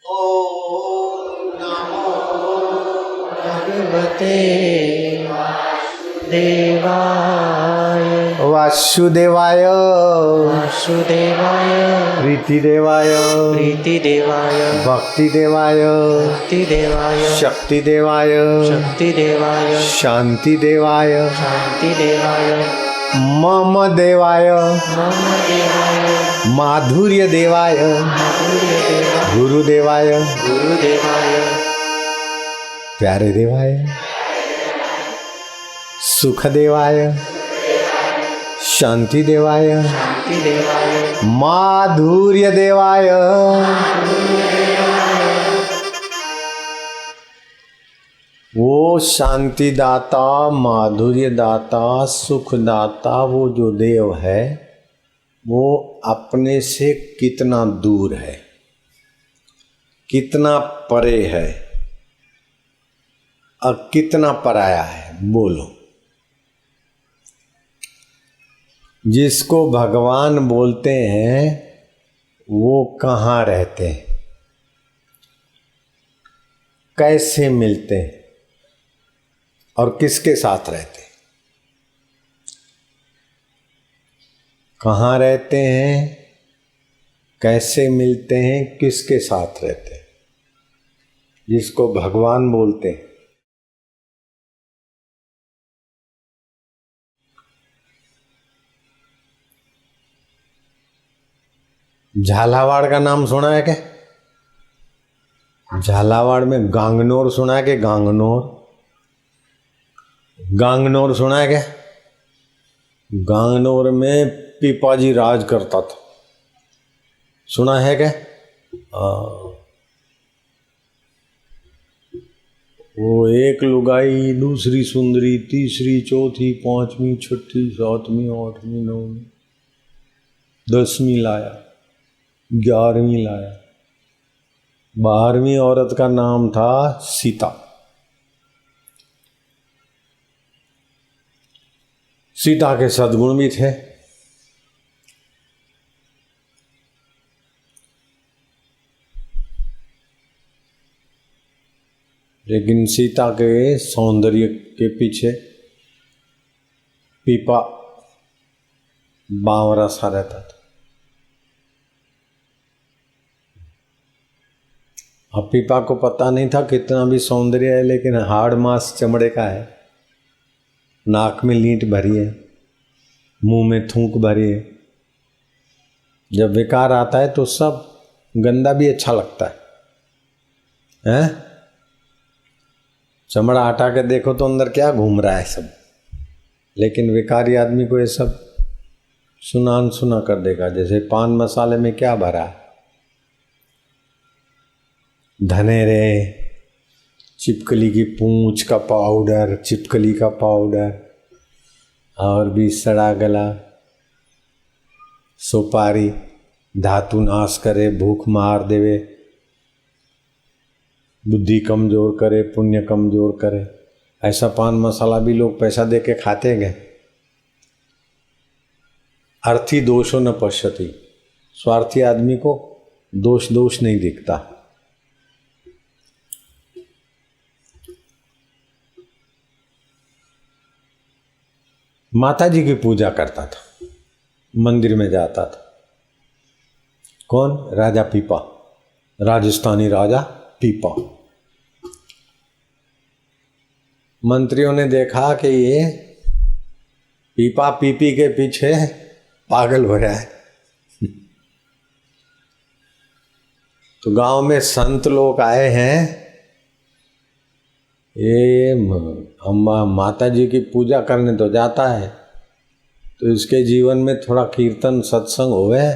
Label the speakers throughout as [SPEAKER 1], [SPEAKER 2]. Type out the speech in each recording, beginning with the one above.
[SPEAKER 1] ओम नमो भगवते देवाय
[SPEAKER 2] वासुदेवाय
[SPEAKER 1] वासुदेवाय
[SPEAKER 2] प्रीतिदेवाय
[SPEAKER 1] प्रीतिदेवाय
[SPEAKER 2] भक्तिदेवाय
[SPEAKER 1] भक्तिदेवाय
[SPEAKER 2] शक्तिदेवाय
[SPEAKER 1] शक्तिदेवाय
[SPEAKER 2] शांतिदेवाय
[SPEAKER 1] शांतिदेवाय
[SPEAKER 2] मम देवाय
[SPEAKER 1] मम देवाय
[SPEAKER 2] माधुर्य देवाय
[SPEAKER 1] माधुर्यदेवाय
[SPEAKER 2] गुरुदेवाय
[SPEAKER 1] गुरुदेवाय
[SPEAKER 2] प्यारे देवाय सुख देवाय शांति देवाय
[SPEAKER 1] शांतिदेवाय
[SPEAKER 2] माधुर्य देवाय वो शांति दाता माधुर्य दाता सुख दाता वो जो देव है वो अपने से कितना दूर है, कितना परे है और कितना पराया है। बोलो, जिसको भगवान बोलते हैं वो कहाँ रहते हैं, कैसे मिलते हैं और किसके साथ रहते हैं, कहाँ रहते हैं, कैसे मिलते हैं, किसके साथ रहते हैं। जिसको भगवान बोलते हैं झालावाड़ का नाम सुना है क्या? झालावाड़ में गांगनौर सुना है क्या? गांगनौर, गांगनौर सुना है क्या? गांगनौर में पीपाजी राज करता था, सुना है क्या? वो एक लुगाई, दूसरी सुंदरी, तीसरी, चौथी, पांचवी, छठी, सातवीं, आठवीं, नौवीं, 10वीं लाया, 11वीं लाया। 12वीं औरत का नाम था सीता। सीता के सद्गुण भी थे, लेकिन सीता के सौंदर्य के पीछे पीपा बावरा सा रहता था। अब पीपा को पता नहीं था कितना भी सौंदर्य है लेकिन हाड़ मांस चमड़े का है, नाक में लींट भरी है, मुंह में थूक भरी है। जब विकार आता है तो सब गंदा भी अच्छा लगता है, हैं? चमड़ा हटा के देखो तो अंदर क्या घूम रहा है सब, लेकिन विकारी आदमी को ये सब सुना अनसुना कर देगा। जैसे पान मसाले में क्या भरा है, धनेरे, चिपकली की पूंछ का पाउडर, चिपकली का पाउडर, और भी सड़ा गला, सुपारी, धातु नाश करे, भूख मार देवे, बुद्धि कमजोर करे, पुण्य कमजोर करे। ऐसा पान मसाला भी लोग पैसा दे के खाते हैं। अर्थी दोषो न पश्यति, स्वार्थी आदमी को दोष नहीं दिखता। माता जी की पूजा करता था, मंदिर में जाता था। कौन? राजा पीपा, राजस्थानी राजा पीपा। मंत्रियों ने देखा कि ये पीपा पीपी के पीछे पागल हो रहा है, तो गांव में संत लोग आए हैं, ये अम्मा माता जी की पूजा करने तो जाता है, तो इसके जीवन में थोड़ा कीर्तन सत्संग होवे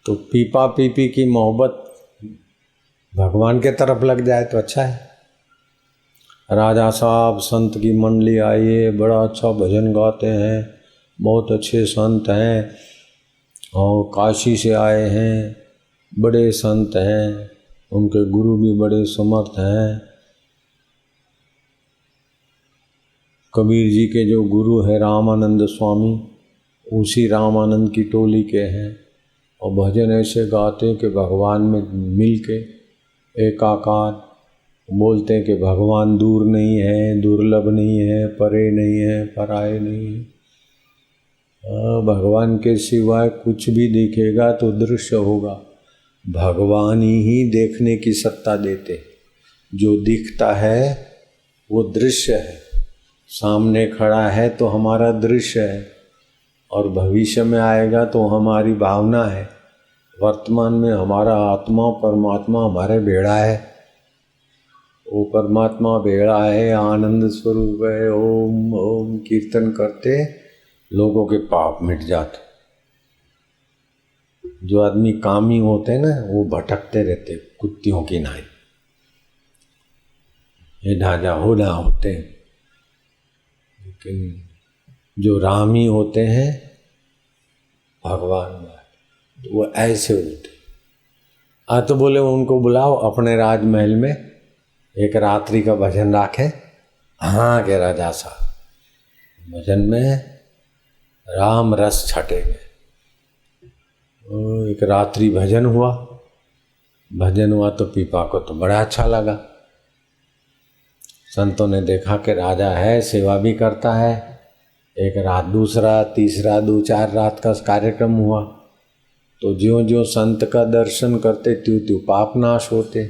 [SPEAKER 2] तो पीपा पीपी की मोहब्बत भगवान के तरफ लग जाए तो अच्छा है। राजा साहब संत की मंडली आई है, बड़ा अच्छा भजन गाते हैं, बहुत अच्छे संत हैं और काशी से आए हैं, बड़े संत हैं, उनके गुरु भी बड़े समर्थ हैं। कबीर जी के जो गुरु है रामानंद स्वामी, उसी रामानंद की टोली के हैं। और भजन ऐसे गाते कि भगवान में मिल के एकाकार, बोलते हैं कि भगवान दूर नहीं है, दुर्लभ नहीं है, परे नहीं है, पराये नहीं है। भगवान के सिवाय कुछ भी दिखेगा तो दृश्य होगा। भगवान ही देखने की सत्ता देते। जो दिखता है वो दृश्य है, सामने खड़ा है तो हमारा दृश्य है, और भविष्य में आएगा तो हमारी भावना है। वर्तमान में हमारा आत्मा परमात्मा हमारे भेड़ा है, वो परमात्मा भेड़ा है, आनंद स्वरूप है। ओम ओम कीर्तन करते लोगों के पाप मिट जाते। जो आदमी कामी होते हैं ना, वो भटकते रहते कुत्तियों की नाई, ये ढाजा होना होते हैं। लेकिन जो रामी होते हैं भगवान में, तो वो ऐसे होते। तो बोले उनको बुलाओ अपने राजमहल में, एक रात्रि का भजन राखे। हाँ के राजा साहब, भजन में राम रस छटेंगे। एक रात्रि भजन हुआ तो पीपा को तो बड़ा अच्छा लगा। संतों ने देखा कि राजा है, सेवा भी करता है। एक रात, दूसरा, तीसरा, 2-4 रात का कार्यक्रम हुआ। तो ज्यों ज्यों संत का दर्शन करते त्यों त्यों पाप नाश होते,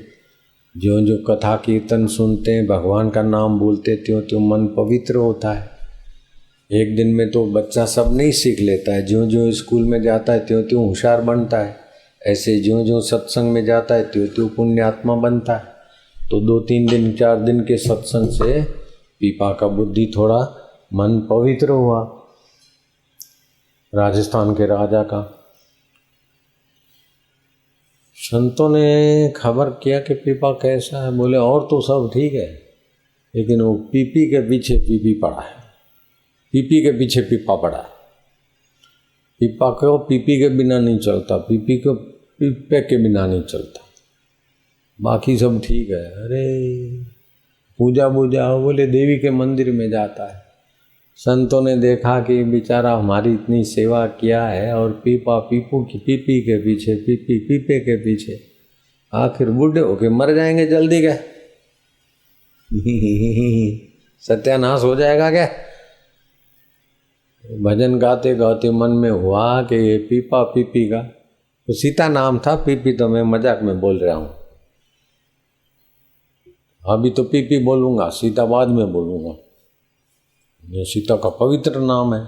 [SPEAKER 2] ज्यों ज्यों कथा कीर्तन सुनते हैं, भगवान का नाम बोलते, त्यों त्यों मन पवित्र होता है। एक दिन में तो बच्चा सब नहीं सीख लेता है, ज्यों ज्यों स्कूल में जाता है त्यों त्यों होशियार बनता है। ऐसे ज्यों ज्यों सत्संग में जाता है त्यों त्यों पुण्यात्मा बनता है। तो 2-3 दिन 4 दिन के सत्संग से पीपा का बुद्धि थोड़ा मन पवित्र हुआ। राजस्थान के राजा का संतों ने खबर किया कि पीपा कैसा है। बोले और तो सब ठीक है, लेकिन वो पीपी के पीछे पीपी पड़ा है, पीपी के पीछे पीपा पड़ा है। पीपा को पीपी के बिना नहीं चलता, पीपी को पीपे के बिना नहीं चलता, बाकी सब ठीक है। अरे पूजा बूजा, बोले देवी के मंदिर में जाता है। संतों ने देखा कि बेचारा हमारी इतनी सेवा किया है और पीपा पीपू की पीपी के पीछे, पीपी पीपे के पीछे, आखिर बूढ़े होके मर जाएंगे जल्दी क्या? सत्यानाश हो जाएगा क्या? भजन गाते गाते मन में हुआ कि ये पीपा पीपी का तो सीता नाम था, पीपी तो मैं मजाक में बोल रहा हूँ। अभी तो पीपी बोलूँगा, सीता बाद में बोलूँगा। ये सीता का पवित्र नाम है,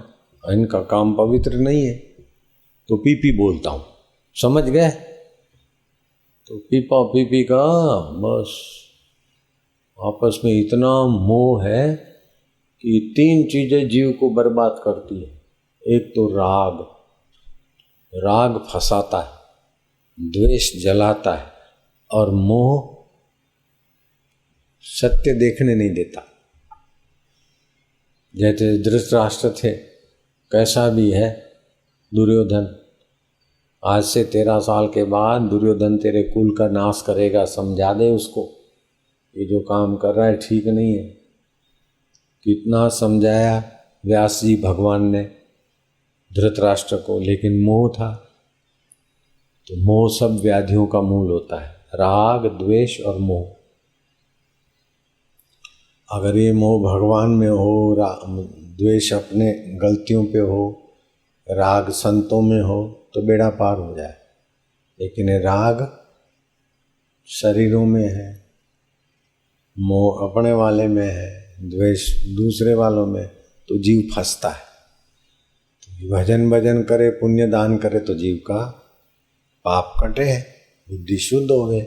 [SPEAKER 2] इनका काम पवित्र नहीं है, तो पीपी बोलता हूँ, समझ गए? तो पीपा पीपी का बस आपस में इतना मोह है कि 3 चीज़ें जीव को बर्बाद करती है। एक तो राग, राग फंसाता है, द्वेष जलाता है, और मोह सत्य देखने नहीं देता। जैसे धृतराष्ट्र थे, कैसा भी है दुर्योधन, आज से 13 साल के बाद दुर्योधन तेरे कुल का नाश करेगा, समझा दे उसको, ये जो काम कर रहा है ठीक नहीं है। कितना समझाया व्यास जी भगवान ने धृतराष्ट्र को, लेकिन मोह था। तो मोह सब व्याधियों का मूल होता है, राग द्वेष और मोह। अगर ये मोह भगवान में हो, द्वेष अपने गलतियों पे हो, राग संतों में हो, तो बेड़ा पार हो जाए। लेकिन ये राग शरीरों में है, मोह अपने वाले में है, द्वेष दूसरे वालों में, तो जीव फंसता है। तो भजन करे, पुण्य दान करे तो जीव का पाप कटे, बुद्धि शुद्ध होवे।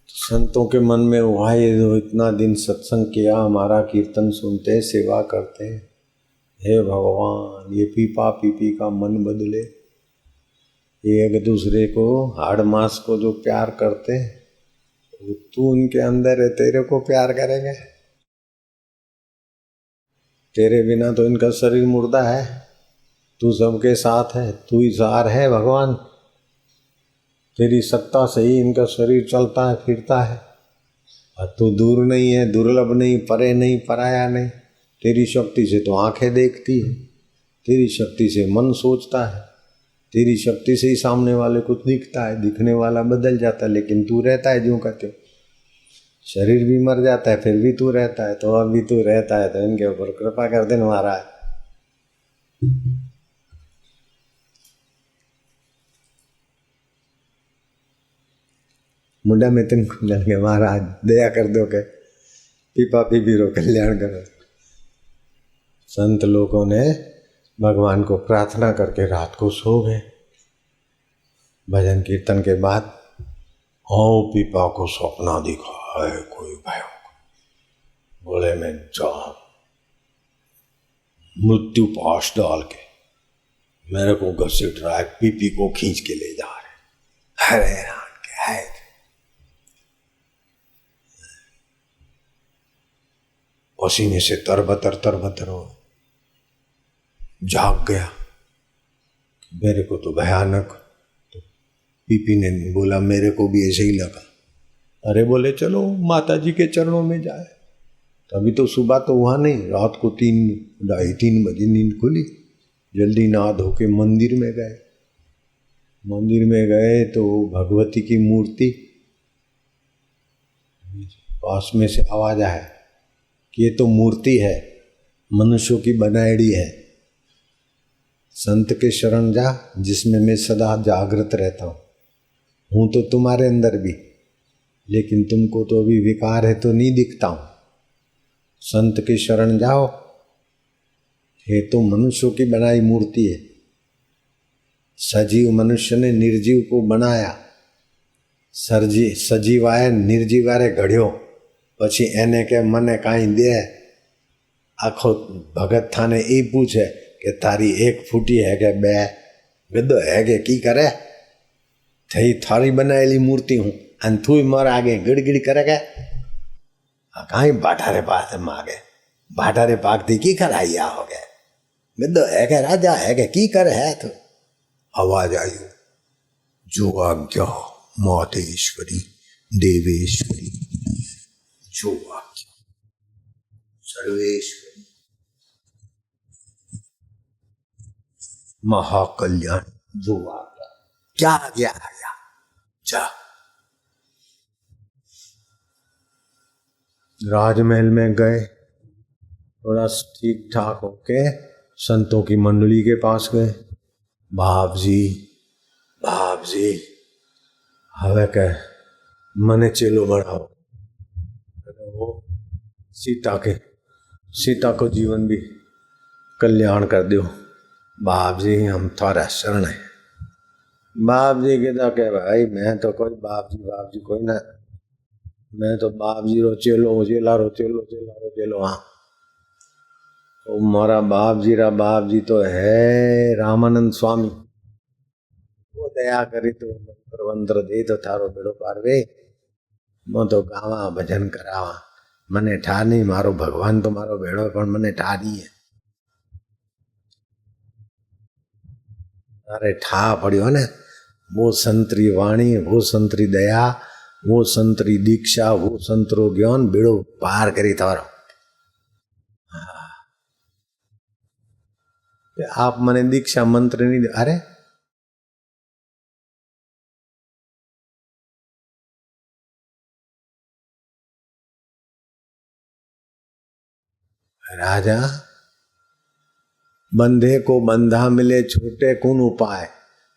[SPEAKER 2] संतों के मन में हुआ ये जो इतना दिन सत्संग किया, हमारा कीर्तन सुनते, सेवा करते, हे भगवान ये पीपा पीपी का मन बदले, ये एक दूसरे को हाड़ मास को जो प्यार करते, तू उनके अंदर है, तेरे को प्यार करेंगे? तेरे बिना तो इनका शरीर मुर्दा है, तू सबके साथ है, तू ही सार है भगवान, तेरी सत्ता से ही इनका शरीर चलता है फिरता है। और तू दूर नहीं है, दुर्लभ नहीं, परे नहीं, पराया नहीं। तेरी शक्ति से तो आंखें देखती है, तेरी शक्ति से मन सोचता है, तेरी शक्ति से ही सामने वाले को दिखता है, दिखने वाला बदल जाता है, लेकिन तू रहता है जो कहते हो। शरीर भी मर जाता है फिर भी तू रहता है, तो अब भी तू रहता है, तो इनके ऊपर कृपा कर देना महाराज। मुंडा में तुम कुंडल के महाराज दया कर दो के पीपा पीपी रो कल्याण करो। संत लोगों ने भगवान को प्रार्थना करके रात को सो गए। भजन कीर्तन के बाद ओ पीपा को सपना दिखा है कोई भाई, बोले मैं जाऊं मृत्यु पास डाल के मेरे को घसीट रहा है, पीपी को खींच के ले जा रहे। हरे राम के है पसीने से तरबतर हो। जाग गया, मेरे को तो भयानक। तो पीपी ने बोला मेरे को भी ऐसे ही लगा। अरे बोले चलो माता जी के चरणों में जाए। तो अभी तो सुबह तो हुआ नहीं, रात को 3-3:30 बजे नींद खुली। जल्दी नहा धो के मंदिर में गए। मंदिर में गए तो भगवती की मूर्ति पास में से आवाज आया कि ये तो मूर्ति है, मनुष्यों की बनाएड़ी है। संत के शरण जा जिसमें मैं सदा जागृत रहता हूँ तो तुम्हारे अंदर भी, लेकिन तुमको तो अभी विकार है तो नहीं दिखता हूँ। संत के शरण जाओ, ये तो मनुष्यों की बनाई मूर्ति है। सजीव मनुष्य ने निर्जीव को बनाया। सजीवाए निर्जीवारे घड़्यो પછી એને કે મને કાંઈ દે। આખો ભગત થાને એ પૂછે કે તારી એક ફૂટી હે કે બે, ગદો હે કે કી કરે, થઈ થારી બનાયેલી મૂર્તિ હું અને તું મારા આગે ગડગડ કરે કે કાંઈ ભાટારે પાસે માગે, ભાટારે પાકથી કી કરાઈ हो गए, गदो है के राजा है के की करे है। तो आवाज आई जो आज्ञा मातेश्वरी देवेश्वरी, जो आज्ञा सर्वेश्वरी महाकल्याण, जो आज्ञा क्या आज्ञा आया जा। राजमहल में गए, थोड़ा ठीक ठाक होके संतों की मंडली के पास गए। बाप जी हवे के मने चेलो बढ़ाओ। वो सीता को जीवन भी कल्याण कर दो। बाप जी हम थारा शरण है। बाप जी कहता के भाई मैं तो कोई बाप जी कोई ना, मैं तो बाप जी रो चेलो चेलो। हाँ तो मारा बाप जी तो है रामानंद स्वामी। वो दया करी तो मंत्र दे तो थारो बेड़ो पारवे। मैं तो गावा भजन करावा, मने ठा नहीं, मारो भगवान तो मारो भेड़ो पण मने ठा नहीं है। अरे ठा पड़ियो ने, वो संतरी वाणी, वो संतरी दया, वो संतरी दीक्षा, वो संतरो ज्ञान बेड़ो पार करी थारो। आप मने दीक्षा मंत्र नहीं दे। अरे राजा बंधे को बंधा मिले छोटे कौन उपाय,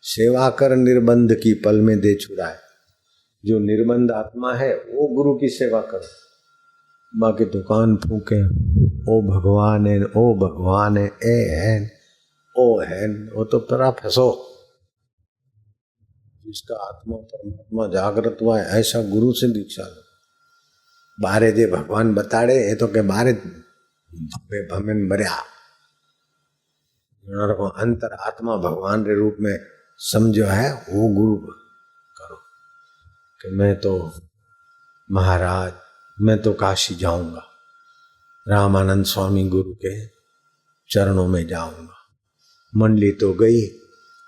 [SPEAKER 2] सेवा कर निर्बंध की पल में दे छुड़ाए। जो निर्बंध आत्मा है वो गुरु की सेवा करो, बाकी दुकान फूके ओ भगवान है ए है ओ है, वो तो परा फंसो। जिसका आत्मा परमात्मा जागृत हुआ है ऐसा गुरु से दीक्षा लो। बारे जे भगवान बताड़े ये तो के बारे भमेन भरिया को अंतर आत्मा भगवान के रूप में समझो है, वो गुरु करो। कि मैं तो महाराज मैं तो काशी जाऊंगा, रामानंद स्वामी गुरु के चरणों में जाऊंगा। मंडली तो गई,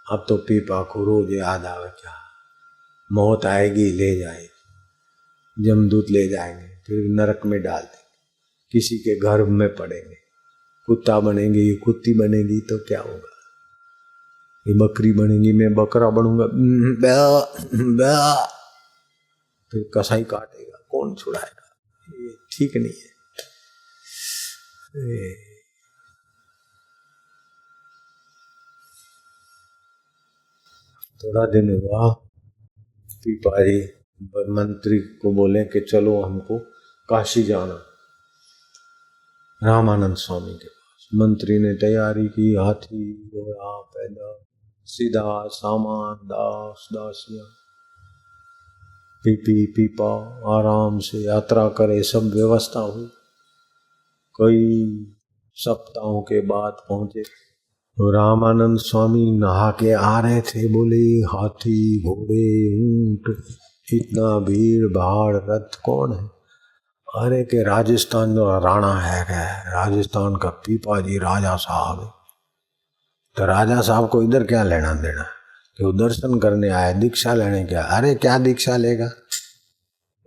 [SPEAKER 2] अब तो पीपा को रोज याद आवे क्या, मौत आएगी ले जाएगी, जमदूत ले जाएंगे, फिर नरक में डाल देंगे, किसी के गर्भ में पड़ेंगे, कुत्ता बनेंगे, ये कुत्ती बनेगी तो क्या होगा। ये बकरी बनेगी, मैं बकरा बनूंगा, फिर कसाई काटेगा, कौन छुड़ाएगा? ये ठीक नहीं है। थोड़ा दिन हुआ, पिपारी मंत्री को बोले कि चलो हमको काशी जाना, रामानंद स्वामी के पास। मंत्री ने तैयारी की, हाथी घोड़ा पैदल सीधा सामान दास दासियां पीपी पीपा आराम से यात्रा करे, सब व्यवस्था हुई। कई सप्ताहों के बाद पहुंचे तो रामानंद स्वामी नहा के आ रहे थे। बोले हाथी घोड़े ऊंट, इतना भीड़ भाड़, रथ कौन है? अरे के राजस्थान का राणा है, क्या राजस्थान का पीपा जी राजा साहब। तो राजा साहब को इधर क्या लेना देना, कि वो दर्शन करने आए, दीक्षा लेने क्या? अरे क्या दीक्षा लेगा,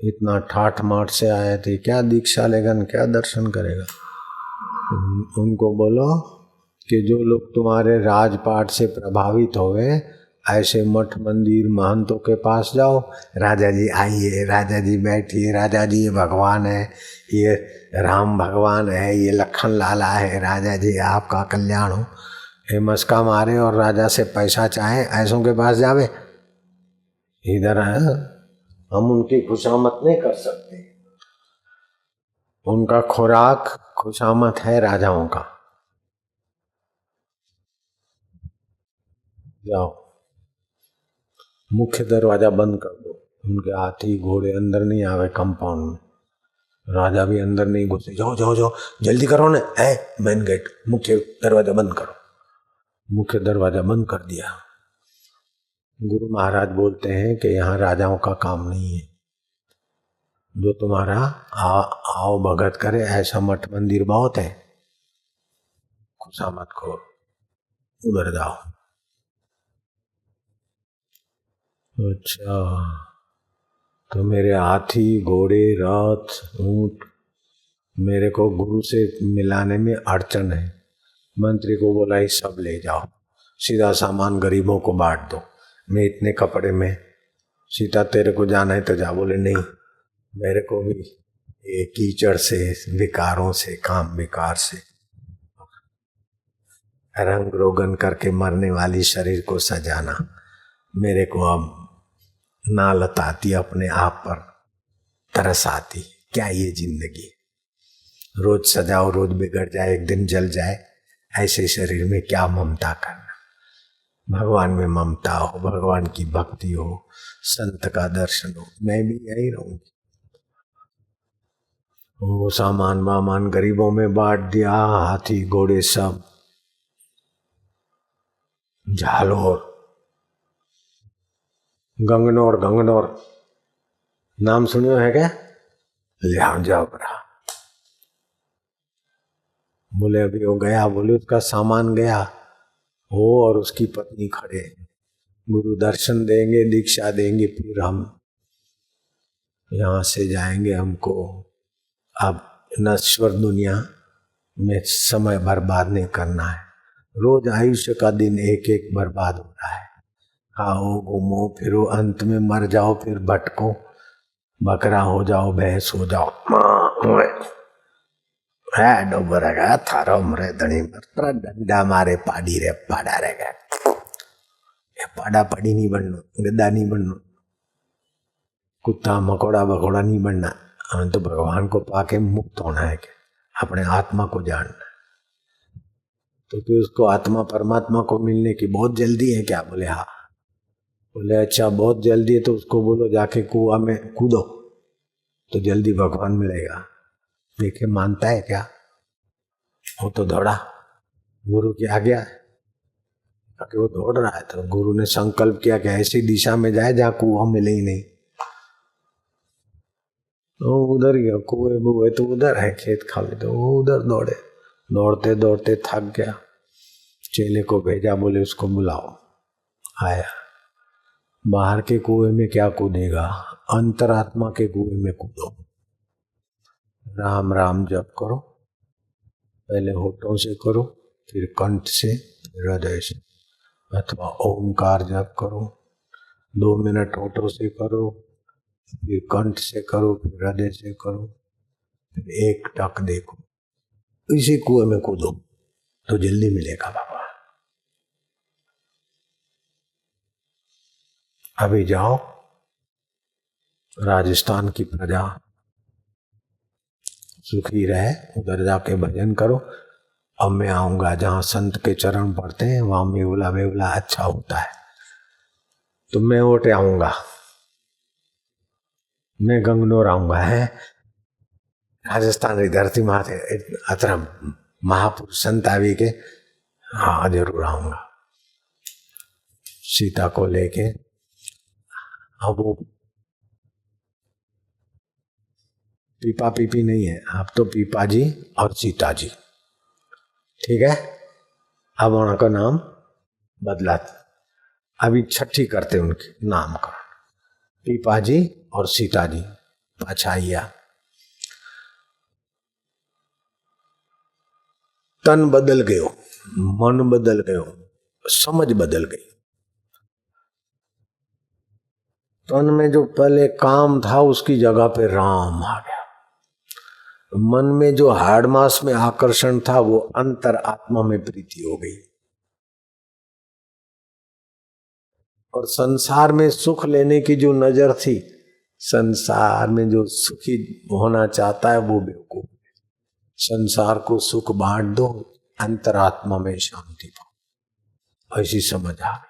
[SPEAKER 2] इतना ठाठ माठ से आए थे, क्या दीक्षा लेगा न क्या दर्शन करेगा? उनको बोलो कि जो लोग तुम्हारे राजपाट से प्रभावित होवे, ऐसे मठ मंदिर महंतों के पास जाओ, राजा जी आइए, राजा जी बैठिए, राजा जी ये भगवान है, ये राम भगवान है, ये लखन लाला है, राजा जी आपका कल्याण हो। ये मस्का मारे और राजा से पैसा चाहे, ऐसों के पास जावे। इधर हम उनकी खुशामत नहीं कर सकते, उनका खुराक खुशामत है राजाओं का। जाओ मुख्य दरवाजा बंद कर दो, उनके हाथी घोड़े अंदर नहीं आवे कंपाउंड में, राजा भी अंदर नहीं घुसे। जाओ जाओ जाओ जल्दी करो ना, है मेन गेट, मुख्य दरवाजा बंद करो। मुख्य दरवाजा बंद कर दिया। गुरु महाराज बोलते हैं कि यहाँ राजाओं का काम नहीं है, जो तुम्हारा आओ भगत करे, ऐसा मठ मंदिर बहुत है, खुशामत को उधर जाओ। अच्छा, तो मेरे हाथी घोड़े रथ ऊंट मेरे को गुरु से मिलाने में अड़चन है। मंत्री को बोला ये सब ले जाओ, सीधा सामान गरीबों को बांट दो, मैं इतने कपड़े में, सीता तेरे को जाना है तो जा। बोले नहीं, मेरे को भी ये कीचड़ से, विकारों से, काम विकार से रंग रोगन करके मरने वाली शरीर को सजाना, मेरे को अब नालत आती, अपने आप पर तरस आती। क्या ये जिंदगी, रोज सजाओ रोज बिगड़ जाए, एक दिन जल जाए, ऐसे शरीर में क्या ममता करना। भगवान में ममता हो, भगवान की भक्ति हो, संत का दर्शन हो, मैं भी यही रहूंगी। वो सामान वामान गरीबों में बांट दिया, हाथी घोड़े सब, झालोर गंगनौर, गंगनौर नाम सुनियो है क्या? ले जाओ बरा। बोले अभी वो गया, बोले उसका सामान गया, वो और उसकी पत्नी खड़े, गुरु दर्शन देंगे, दीक्षा देंगे, फिर हम यहाँ से जाएंगे। हमको अब नश्वर दुनिया में समय बर्बाद नहीं करना है। रोज आयुष्य का दिन एक एक बर्बाद हो रहा है। खाओ घूमो फिरो, अंत में मर जाओ, फिर भटको, बकरा हो जाओ, भैंस हो जाओ। डोबर गया थारो मरे धनी मर, डंडा मारे पाड़ी रे पाड़ा रह गया। पाड़ा पड़ी नहीं बनना, गद्दा नहीं बनना, कुत्ता मकोड़ा बकोड़ा नहीं बनना। हमें तो भगवान को पाके मुक्त होना है, क्या अपने आत्मा को जानना। तो कि उसको आत्मा परमात्मा को मिलने की बहुत जल्दी है क्या? बोले हाँ। बोले अच्छा बहुत जल्दी है तो उसको बोलो जाके कुआं में कूदो तो जल्दी भगवान मिलेगा। देखे मानता है क्या? वो तो दौड़ा, गुरु की आज्ञा है कि वो दौड़ रहा है, तो गुरु ने संकल्प किया कि ऐसी दिशा में जाए जहाँ कुआं मिले ही नहीं। तो उधर गया, कुएं बुए तो उधर है, खेत खाली, तो वो उधर दौड़े, दौड़ते दौड़ते थक गया, चेले को भेजा, बोले उसको बुलाओ। आया, बाहर के कुएं में क्या कूदेगा, अंतरात्मा के कुएं में कूदो। राम राम जप करो, पहले होठों से करो, फिर कंठ से, हृदय से। अथवा ओमकार जप करो, 2 मिनट होठों से करो, फिर कंठ से करो, फिर हृदय से करो, फिर एक टक देखो, इसी कुएं में कूदो तो जल्दी मिलेगा बाबा। अभी जाओ, राजस्थान की प्रजा सुखी रहे, उधर जाके भजन करो। अब मैं आऊंगा जहां संत के चरण पड़ते हैं, वहां मेवला वेवला अच्छा होता है, तो मैं ओटे आऊंगा, मैं गंगनौर आऊंगा। है राजस्थान की धरती माथे अतरा महापुरुष संत आवी के, हाँ जरूर आऊंगा। सीता को लेके, अब वो पीपा पीपी नहीं है, अब तो पीपा जी और सीता जी, ठीक है। अब उनका नाम बदला, अभी छठी करते उनके नाम का, पीपा जी और सीता जी पछाइया। तन बदल गयो, मन बदल गयो, समझ बदल गई। तन में जो पहले काम था उसकी जगह पे राम आ गया। मन में जो हाड़ मास में आकर्षण था वो अंतर आत्मा में प्रीति हो गई। और संसार में सुख लेने की जो नजर थी, संसार में जो सुखी होना चाहता है वो बेवकूफ। संसार को सुख बांट दो, अंतरात्मा में शांति पाओ, ऐसी समझ आ गई।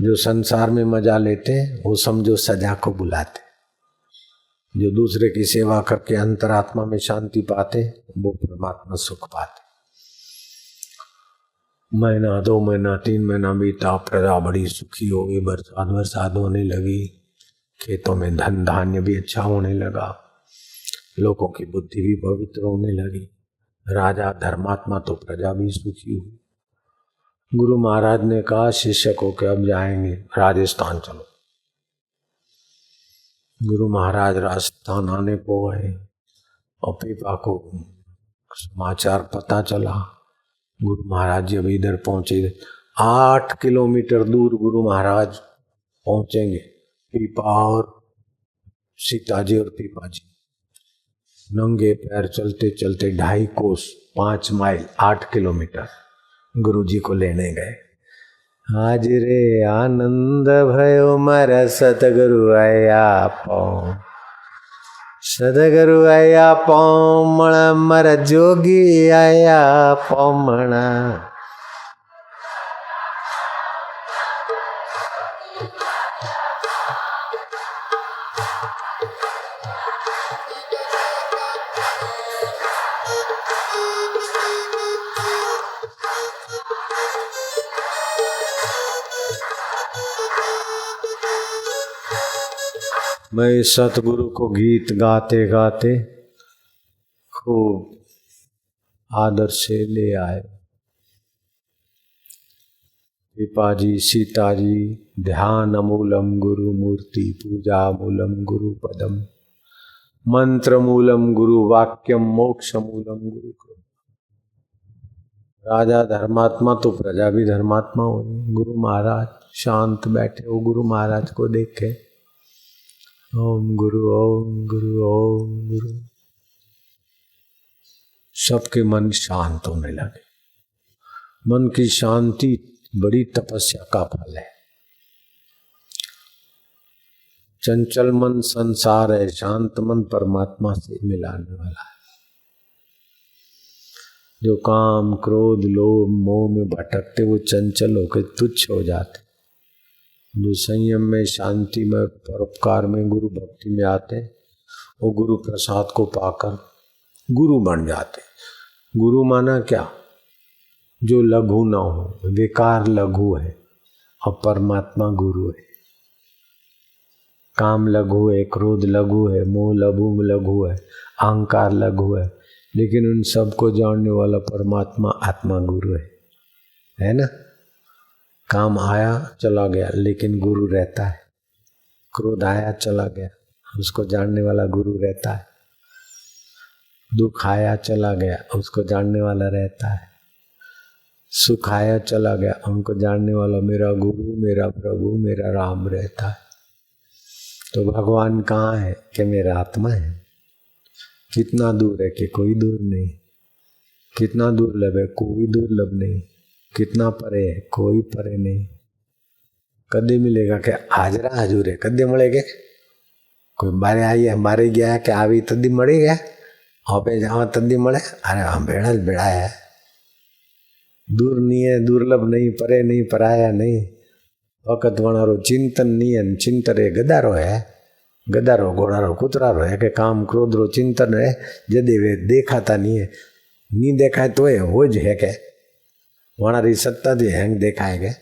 [SPEAKER 2] जो संसार में मजा लेते वो समझो सजा को बुलाते, जो दूसरे की सेवा करके अंतरात्मा में शांति पाते वो परमात्मा सुख पाते। महीना 2 महीना 3 महीना बीता, प्रजा बड़ी सुखी हो गई, बरसात होने लगी, खेतों में धन धान्य भी अच्छा होने लगा, लोगों की बुद्धि भी पवित्र होने लगी, राजा धर्मात्मा तो प्रजा भी सुखी हुई। गुरु महाराज ने कहा शिष्य को कि अब जाएंगे राजस्थान, चलो। गुरु महाराज राजस्थान आने को गए और पीपा को समाचार पता चला। गुरु महाराज जब इधर पहुंचे, 8 किलोमीटर दूर गुरु महाराज पहुंचेंगे, पीपा और सीता जी और पीपा जी नंगे पैर चलते चलते 2.5 कोस 5 माइल 8 किलोमीटर गुरु जी को लेने गए। आज रे आनंद भयो मारा सतगुरु आया पाओ, सतगुरु आया पाओ मणा, मारा जोगी आया पाओ मणा। मैं सतगुरु को गीत गाते गाते खूब आदर से ले आए। पीपा जी सीता जी ध्यान मूलम गुरु मूर्ति, पूजा मूलम गुरु पदम, मंत्र मूलम गुरु वाक्यम, मोक्ष मूलम गुरु कृपा। राजा धर्मात्मा तो प्रजा भी धर्मात्मा हो। गुरु महाराज शांत बैठे हो, गुरु महाराज को देखे, ओम गुरु ओम गुरु ओम गुरु। सबके मन शांत होने लगे। मन की शांति बड़ी तपस्या का फल है। चंचल मन संसार है, शांत मन परमात्मा से मिलाने वाला है। जो काम क्रोध लोभ मोह में भटकते वो चंचल होकर तुच्छ हो जाते। जो संयम में शांति में परोपकार में गुरु भक्ति में आते वो गुरु प्रसाद को पाकर गुरु बन जाते। गुरु माना क्या? जो लघु न हो, विकार लघु है और परमात्मा गुरु है। काम लघु है, क्रोध लघु है, मोह लघु है, अहंकार लघु है, लेकिन उन सबको जानने वाला परमात्मा आत्मा गुरु है ना। काम आया चला गया लेकिन गुरु रहता है। क्रोध आया चला गया, उसको जानने वाला गुरु रहता है। दुख आया चला गया, उसको जानने वाला रहता है। सुखाया चला गया। हमको जानने वाला मेरा गुरु, मेरा प्रभु, मेरा राम रहता है। तो भगवान कहाँ है? कि मेरा आत्मा है। कितना दूर है? कि कोई दूर नहीं। कितना दुर्लभ है? कोई दुर्लभ नहीं। कितना परे है? कोई परे नहीं। कदे मिलेगा? कि हाजरा हजूर है। कदे મળेगे? कोई बारे आई है, बारे गया कि आवी तदी मળી ગયા, હવે जाओ तदी મળે। अरे हम बेड़ा बेड़ा है। दूर नहीं है, दुर्लभ नहीं, परे नहीं, पराया नहीं। वक़्त वणारो चिंतन नहीं है। चिंतन है गदारो है। गदारो घोड़ारो कुतरारो है। कि काम क्रोध रो चिंतन है। जदे वे देखाता नहीं है। नहीं देखाए तो है वो ज है। के वणारी सत्ता थी हैंग देखाएगा।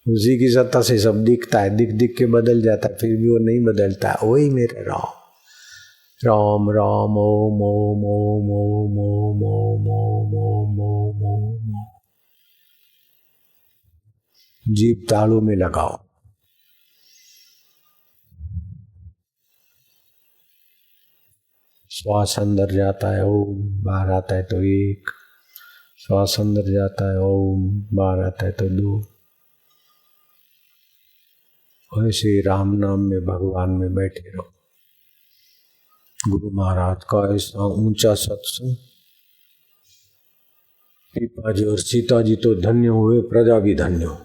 [SPEAKER 2] उसी की सत्ता से सब दिखता है। दिख दिख के बदल जाता है, फिर भी वो नहीं बदलता है। वही मेरे राम राम राम ओम ओम ओम ओम ओम ओम ओम ओम ओम ओम। जीभ तालू में लगाओ। श्वास अंदर जाता है ओम, बाहर आता है तो एक। श्वास अंदर जाता है ओम, बाहर आता है तो दो। ऐसे राम नाम में भगवान में बैठे रहो। गुरु महाराज का ऐसा ऊंचा सत्संग। पीपा जी और सीता जी तो धन्य हुए, प्रजा भी धन्य हो।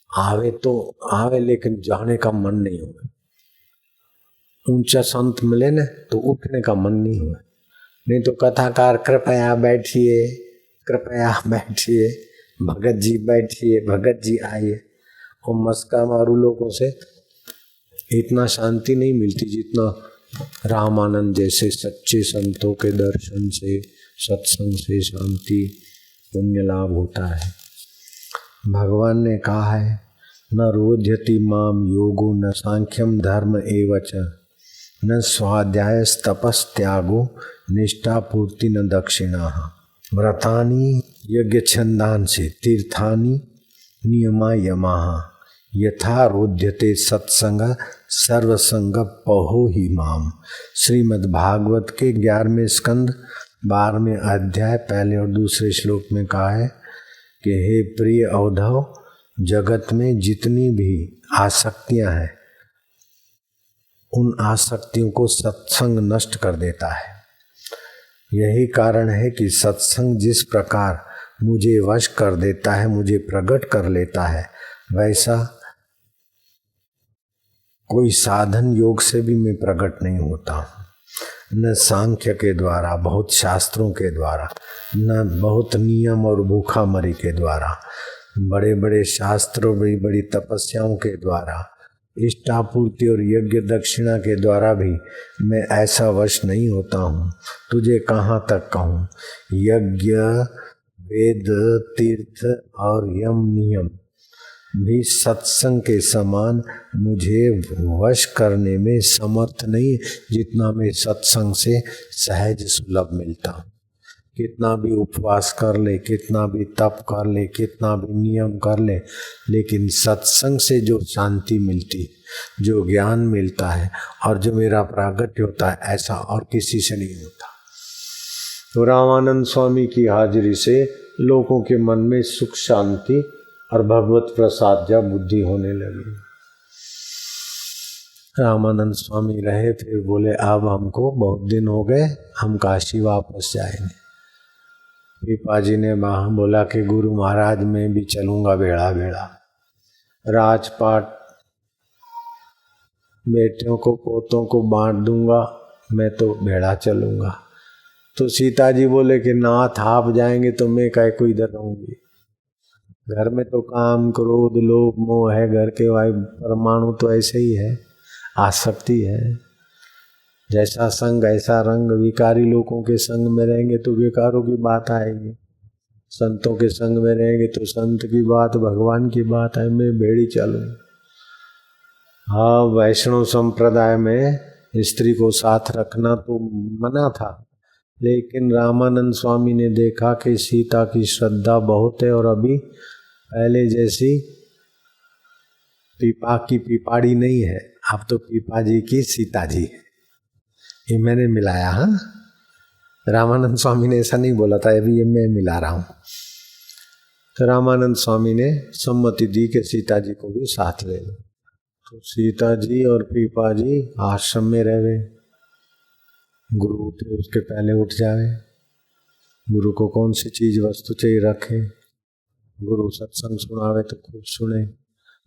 [SPEAKER 2] आवे तो आवे, लेकिन जाने का मन नहीं हुआ। ऊंचा संत मिले न तो उठने का मन नहीं हुआ। नहीं तो कथाकार कृपया बैठिए, कृपया बैठिए, भगत जी बैठिए, भगत जी आइए। और मस्का मारू लोगों से इतना शांति नहीं मिलती जितना रामानंद जैसे सच्चे संतों के दर्शन से, सत्संग से शांति पुण्य लाभ होता है। भगवान ने कहा है न रोध्यति माम योगो न सांख्यम धर्म एवच न स्वाध्याय तपस त्यागो निष्ठा पूर्ति न दक्षिणा। व्रतानि यज्ञ छंदांसि तीर्थानि नियमा यमाः यथा रोध्यते सत्संग सर्वसंग पहो ही माम। श्रीमद् भागवत के 11वें स्कंद 12वें अध्याय पहले और दूसरे श्लोक में कहा है कि हे प्रिय अवधव, जगत में जितनी भी आसक्तियां हैं उन आसक्तियों को सत्संग नष्ट कर देता है। यही कारण है कि सत्संग जिस प्रकार मुझे वश कर देता है, मुझे प्रकट कर लेता है, वैसा कोई साधन योग से भी मैं प्रकट नहीं होता। न सांख्य के द्वारा, बहुत शास्त्रों के द्वारा, न बहुत नियम और भूखामरी के द्वारा, बड़े बड़े शास्त्रों, बड़ी बड़ी तपस्याओं के द्वारा, इष्टापूर्ति और यज्ञ दक्षिणा के द्वारा भी मैं ऐसा वश नहीं होता हूँ। तुझे कहाँ तक कहूँ, यज्ञ, वेद, तीर्थ और यम नियम भी सत्संग के समान मुझे वश करने में समर्थ नहीं, जितना मैं सत्संग से सहज सुलभ मिलता हूँ। कितना भी उपवास कर ले, कितना भी तप कर ले, कितना भी नियम कर ले, लेकिन सत्संग से जो शांति मिलती, जो ज्ञान मिलता है और जो मेरा प्रागट्य होता है, ऐसा और किसी से नहीं होता। तो रामानंद स्वामी की हाजिरी से लोगों के मन में सुख शांति और भगवत प्रसाद जा बुद्धि होने लगी। रामानंद स्वामी रहे, फिर बोले अब हमको बहुत दिन हो गए, हम काशी वापस जाएंगे। पीपाजी ने बोला कि गुरु महाराज मैं भी चलूंगा बेड़ा बेड़ा, राजपाट बेटियों को पोतों को बांट दूंगा, मैं तो बेड़ा चलूंगा। तो सीता जी बोले कि नाथ आप जाएंगे तो मैं काय को इधर रहूंगी। घर में तो काम क्रोध लोभ मोह है, घर के वायु परमाणु तो ऐसे ही है, आसक्ति है। जैसा संग ऐसा रंग। विकारी लोगों के संग में रहेंगे तो विकारों की बात आएगी, संतों के संग में रहेंगे तो संत की बात, भगवान की बात है। मैं बेड़ी चलूं। हाँ, वैष्णव संप्रदाय में स्त्री को साथ रखना तो मना था, लेकिन रामानंद स्वामी ने देखा कि सीता की श्रद्धा बहुत है और अभी पहले जैसी पीपा की पीपाड़ी नहीं है, अब तो पीपा जी की सीता जी है। ये मैंने मिलाया। हाँ, रामानंद स्वामी ने ऐसा नहीं बोला था, अभी ये मैं मिला रहा हूँ। तो रामानंद स्वामी ने सम्मति दी कि सीता जी को भी साथ ले लो। तो सीता जी और पीपा जी आश्रम में रह गए। गुरु उठे उसके पहले उठ जावे। गुरु को कौन सी चीज वस्तु चाहिए रखे। गुरु सत्संग सुनावे तो खूब सुने,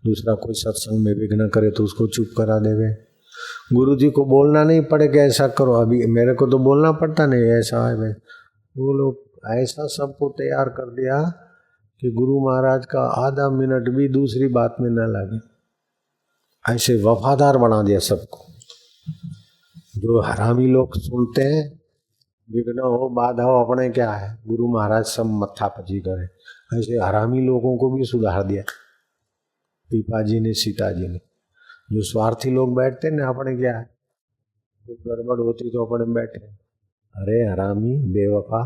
[SPEAKER 2] दूसरा कोई सत्संग में विघ्न करे तो उसको चुप करा देवे। गुरु जी को बोलना नहीं पड़े कि ऐसा करो, अभी मेरे को तो बोलना पड़ता नहीं ऐसा है भाई। वो लोग ऐसा सबको तैयार कर दिया कि गुरु महाराज का आधा मिनट भी दूसरी बात में न लगे। ऐसे वफादार बना दिया सबको। जो हरामी लोग सुनते हैं विघ्न हो बाधा हो अपने क्या है, गुरु महाराज सब मत्था पची करे, ऐसे हरामी लोगों को भी सुधार दिया पीपा जी ने, सीता जी ने। जो स्वार्थी लोग बैठते ना अपने क्या है, कुछ गड़बड़ होती तो अपने बैठे, अरे हरामी बेवफा,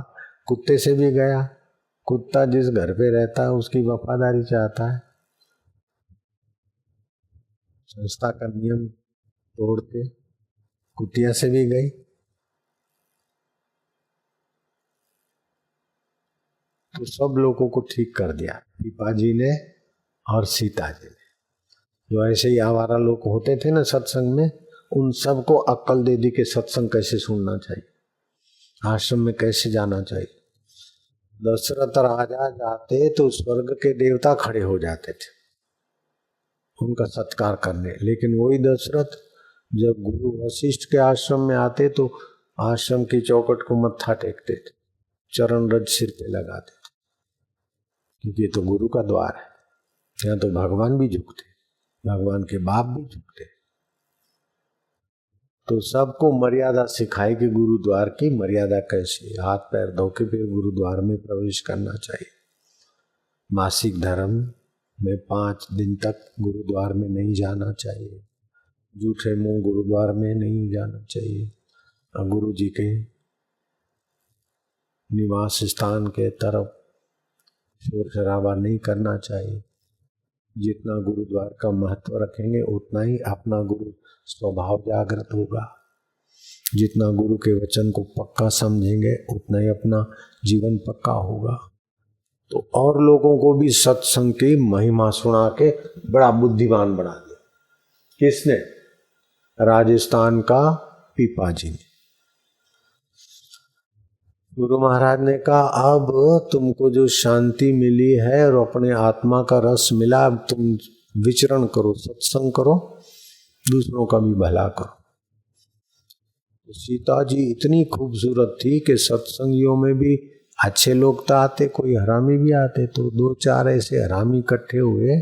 [SPEAKER 2] कुत्ते से भी गया। कुत्ता जिस घर पे रहता है उसकी वफादारी चाहता है, संस्था का नियम तोड़ के कुतिया से भी गई। तो सब लोगों को ठीक कर दिया पीपा जी ने और सीता जी ने। जो ऐसे ही आवारा लोग होते थे ना सत्संग में, उन सबको अक्ल दे दी कि सत्संग कैसे सुनना चाहिए, आश्रम में कैसे जाना चाहिए। दशरथ राजा जाते तो स्वर्ग के देवता खड़े हो जाते थे उनका सत्कार करने, लेकिन वही दशरथ जब गुरु वशिष्ठ के आश्रम में आते तो आश्रम की चौखट को मत्था टेकते थे, चरण रज सिर पे लगाते थे, क्योंकि ये तो गुरु का द्वार है। यहाँ तो भगवान भी झुकते, भगवान के बाप भी झुकते। तो सबको मर्यादा सिखाई कि गुरुद्वार की मर्यादा कैसी, हाथ पैर धो के फिर गुरुद्वार में प्रवेश करना चाहिए। मासिक धर्म में 5 दिन तक गुरुद्वार में नहीं जाना चाहिए, जूठे मुंह गुरुद्वार में नहीं जाना चाहिए, और गुरु जी के निवास स्थान के तरफ शोर शराबा नहीं करना चाहिए। जितना गुरुद्वार का महत्व रखेंगे उतना ही अपना गुरु स्वभाव जागृत होगा। जितना गुरु के वचन को पक्का समझेंगे उतना ही अपना जीवन पक्का होगा। तो और लोगों को भी सत्संग की महिमा सुना के बड़ा बुद्धिमान बना दिया। किसने? राजस्थान का पीपा जी ने। गुरु महाराज ने कहा अब तुमको जो शांति मिली है और अपने आत्मा का रस मिला, अब तुम विचरण करो, सत्संग करो, दूसरों का भी भला करो। तो सीता जी इतनी खूबसूरत थी कि सत्संगियों में भी अच्छे लोग तो आते, कोई हरामी भी आते। तो 2-4 ऐसे हरामी इकट्ठे हुए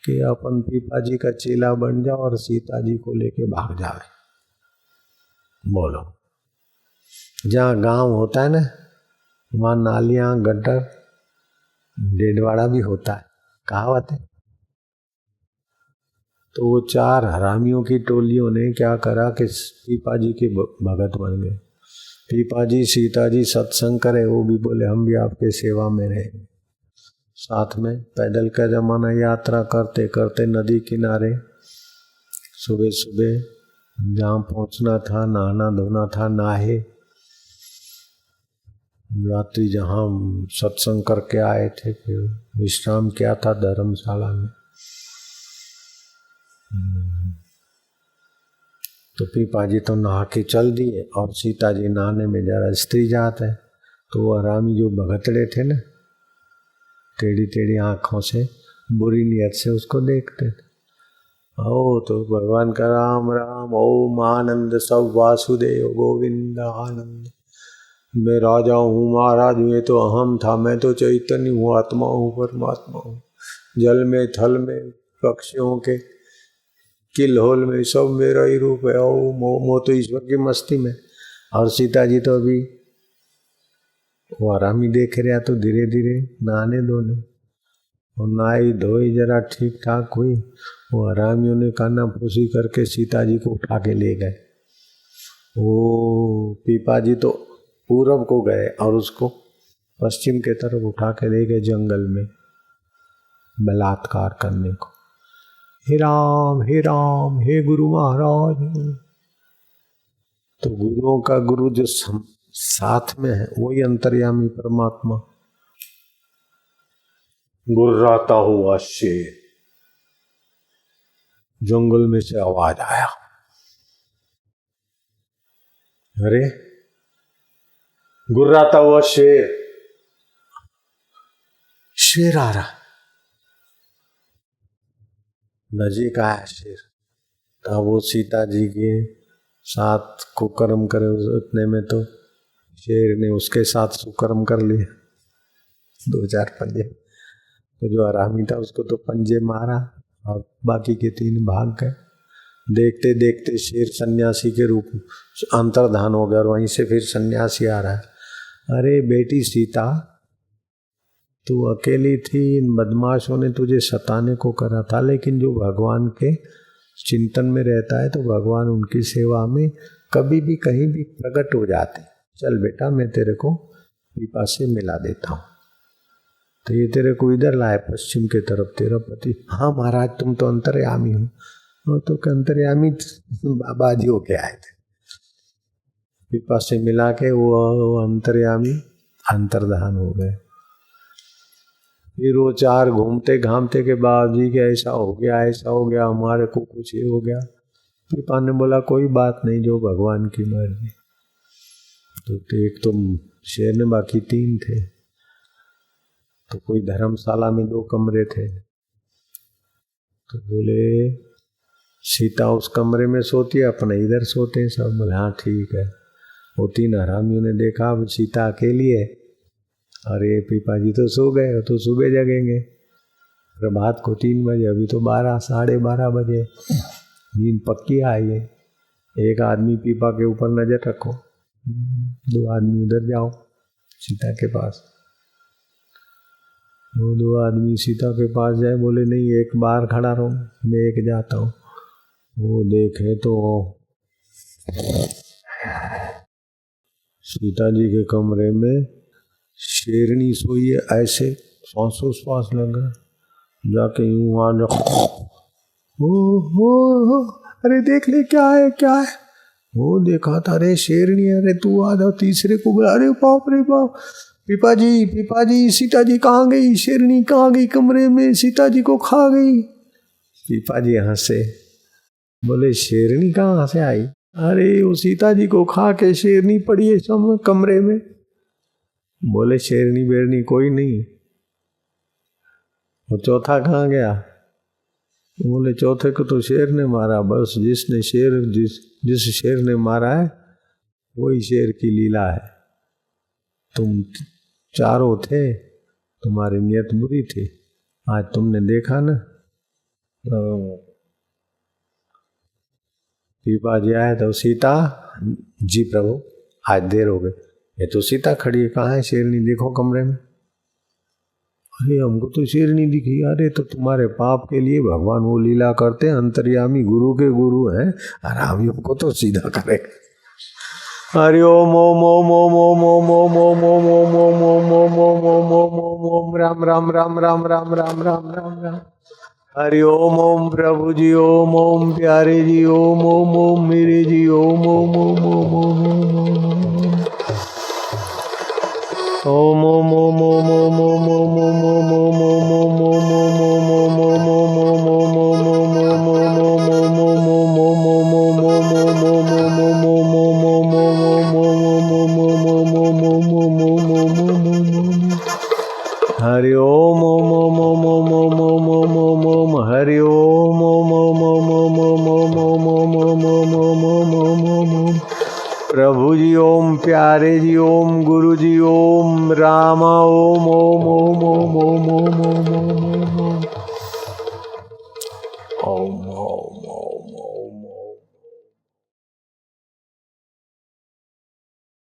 [SPEAKER 2] कि अपन पीपा जी का चेला बन जाओ और सीता जी को लेके भाग जाए। बोलो, जहाँ गांव होता है ना वहाँ नालियाँ गटर डेडवाड़ा भी होता है, कहावत है। तो वो 4 हरामियों की टोलियों ने क्या करा कि पीपा जी के भगत बन गए। पीपा जी सीता जी सत्संग करे, वो भी बोले हम भी आपके सेवा में रहेंगे। साथ में पैदल का जमाना, यात्रा करते करते नदी किनारे सुबह सुबह जहाँ पहुँचना था, नहाना धोना था, नहाए। रात्रि जहाँ सत्संग करके आए थे फिर विश्राम किया था धर्मशाला में। तो पीपा जी तो नहा के चल दिए और सीता जी नहाने में जरा स्त्री जात है। तो वो हरामी जो भगतड़े थे ना, टेढ़ी टेढ़ी आंखों से बुरी नियत से उसको देखते थे। ओ तो भगवान का राम राम ओम आनंद सब वासुदेव गोविंद आनंद। मैं राजा हूँ, महाराज हूँ, ये तो अहम था, मैं तो चैतन्य हूँ, आत्मा हूँ, परमात्मा हूँ। जल में थल में पक्षियों के किलहोल में सब मेरा ही रूप है। ओम ओम, तो ईश्वर की मस्ती में। और सीता जी तो अभी वो आरामी देख रहा, तो धीरे धीरे नहाने दो ने। और नहाई धोई जरा ठीक ठाक हुई, वो आरामियों ने काना फूसी करके सीता जी को उठा के ले गए। वो पीपा जी तो पूरब को गए और उसको पश्चिम के तरफ उठा के ले गए जंगल में बलात्कार करने को। हे राम हे गुरु महाराज। तो गुरुओं का गुरु जो साथ में है, वही अंतर्यामी परमात्मा। गुर्राता हुआ शेर, जंगल में से आवाज आया, अरे गुर्राता हुआ शेर, शेर आ रहा, नजीक आया शेर। तब वो सीता जी के साथ कुकर्म करे, उतने में तो शेर ने उसके साथ सुकर्म कर लिया, 2-4 पंजे। तो जो आरामी था उसको तो पंजे मारा और बाकी के 3 भाग गए। देखते देखते शेर सन्यासी के रूप अंतर्धान हो गया और वहीं से फिर सन्यासी आ रहा है। अरे बेटी सीता, तू अकेली थी, इन बदमाशों ने तुझे सताने को करा था, लेकिन जो भगवान के चिंतन में रहता है तो भगवान उनकी सेवा में कभी भी कहीं भी प्रकट हो जाते। चल बेटा, मैं तेरे को पीपा से मिला देता हूँ। तो ये तेरे को इधर लाए पश्चिम के तरफ, तेरा पति। हाँ महाराज, तुम तो अंतर्यामी हो। तो अंतर्यामी बाबा जी होके आए थे, पीपा से मिला के वो अंतर्यामी अंतर्धान हो गए। फिर वो 4 घूमते घामते के बाद जी के ऐसा हो गया, ऐसा हो गया, हमारे को कुछ ये हो गया। पीपा ने बोला कोई बात नहीं, जो भगवान की मर्जी। तो एक तो शेर ने, बाकी 3 थे। तो कोई धर्मशाला में 2 कमरे थे। तो बोले सीता उस कमरे में सोती है, अपने इधर सोते हैं सब। बोले हाँ ठीक है। वो 3 हरामियों ने देखा अब सीता अकेली है, अरे पीपा जी तो सो गए, तो सुबह जगेंगे प्रभात को 3 बजे, अभी तो 12 साढ़े 12 बजे, नींद पक्की आई है। एक आदमी पीपा के ऊपर नजर रखो, 2 आदमी उधर जाओ सीता के पास। वो 2 आदमी सीता के पास जाए, बोले नहीं एक बार खड़ा रहो, मैं एक जाता हूँ। वो देखे तो सीता जी के कमरे में शेरनी सोई है, ऐसे श्वासोश्वास लग रहा, जाके यूं वहां हो, अरे देख ले क्या है क्या है। वो देखा था, अरे शेरनी, अरे तू आधा। तीसरे को बोला, अरे बाप रे बाप, पीपा जी सीता जी कहाँ गई, शेरनी कहाँ गई, कमरे में सीता जी को खा गई। पीपा जी हंसे, बोले शेरनी कहाँ से आई, अरे वो सीता जी को खा के शेरनी पड़ी है सब कमरे में। बोले शेरनी बेरनी कोई नहीं, वो चौथा कहाँ गया। बोले चौथे को तो शेर ने मारा, बस जिसने शेर जिस शेर ने मारा है वही शेर की लीला है। तुम 4 थे, तुम्हारी नियत बुरी थी, आज तुमने देखा ना। पीपा जी आए तो सीता जी प्रभु आज देर हो गई, ये तो सीता खड़ी है, कहाँ है शेरनी, देखो कमरे में। अरे हमको तो शेरनी दिखी। अरे तो तुम्हारे पाप के लिए भगवान वो लीला करते हैं, अंतर्यामी गुरु के गुरु हैं, आरामियों को तो सीधा करे। हरि ओम ओम ओम ओम ओम ओम ओम ओम ओम ओम ओम ओम ओम ओम ओम ओम ओम ओम राम राम राम राम राम राम राम राम राम। हरि ओम ओम प्रभु जी, ओम ओम प्यारे जी, ओम ओम ओम मेरे जी, ओम ओम ओम ओम ओम ओम ओम ओम ओम ओम ओम ओम ओम ओम ओम ओम हरि ओम ओम ओम ओम ओम ओम ओम ओम ओम ओम हरि ओम ओम ओम ओम ओम ओम ओम ओम ओम ओम ओम ओम ओम ओम प्रभु जी, ओम प्यारे जी, ओम गुरु जी, ओम रामा, ओम ओम ओम ओम ओम ओम ओम ओम ओम ओम ओम ओम ओम